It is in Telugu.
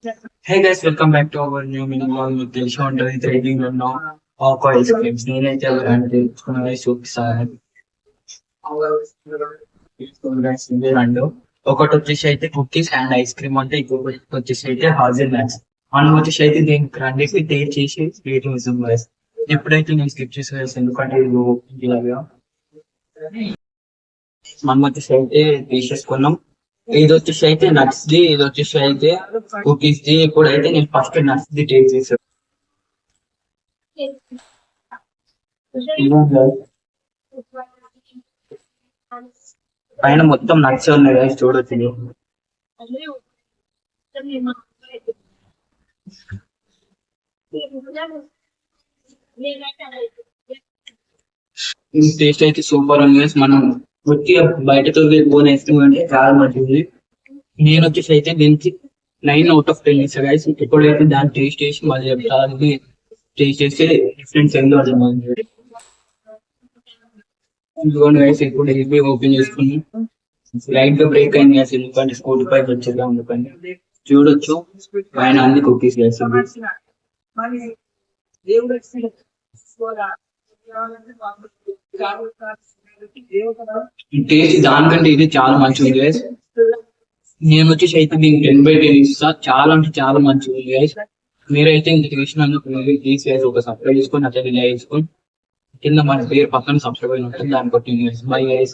Hey guys, welcome back to our new mini vlog with తెలిసి ఉంటుంది థ్రెడింగ్ లో ఆకో ఐస్ క్రీమ్స్ నేనైతే అంటే తెలుసుకున్న చూపిస్తాను. రెండు ఒకటి వచ్చేసి అయితే కుకీస్ అండ్ ఐస్ క్రీమ్ అంటే ఇంకొకటి వచ్చేసి అయితే హాజర్ మ్యాక్స్ మనం వచ్చేసి అయితే దీనికి రెండింటికి టేస్ట్ చేసి రేటింగ్ ఇస్తాం గైస్. ఎప్పుడైతే నేను స్కిప్ చేసేసి ఎందుకంటే ఇలాగా మనం వచ్చేసి అయితే తీసేసుకున్నాం. ఇది వచ్చేసి అయితే నట్స్ ది, ఇది వచ్చేసి అయితే కుకీస్ ది. ఇప్పుడైతే నేను ఫస్ట్ నట్స్ ది టేస్ట్ చేసాను. పైన మొత్తం నట్స్ ఉన్నాయి guys, చూడొచ్చు. టేస్ట్ అయితే సూపర్ ఉంది guys. మనం వచ్చి బయటతో పోనీ ఐస్క్రీమ్ అంటే చాలా మంచిది. నేను వచ్చేసి అయితే దీనికి 9/10 ఇస్తాను గైస్. ఇప్పుడైతే దాన్ని టేస్ట్ చేసి మళ్ళీ చెప్తాను. టేస్ట్ చేస్తే డిఫరెన్స్ ఏందో అర్థమవుతుంది. ఇదిగోండి గైస్, ఇప్పుడు ఇది ఓపెన్ చేసుకుని లైట్ గా బ్రేక్ అయింది గైస్, ఎందుకంటే స్కూటీ పైకి వచ్చేది అందుకని. చూడొచ్చు పైన అన్ని కుకీస్ గైస్. టేస్ట్ దానికంటే ఇది చాలా మంచిది గైస్. నేను వచ్చేసి అయితే దీనికి 10/10 ఇస్తా. చాలా అంటే చాలా మంచిది గైస్. మీరైతే ఇంక చేసినందుకు ప్లీజ్ గైస్ ఒక సబ్స్క్రైబ్ చేసుకొని అట్లా ఇలా వేసుకొని కింద మన పేరు పక్కన సబ్స్క్రైబ్ అయిన ఉంటుంది, దాన్ని కొట్టి బై గైస్.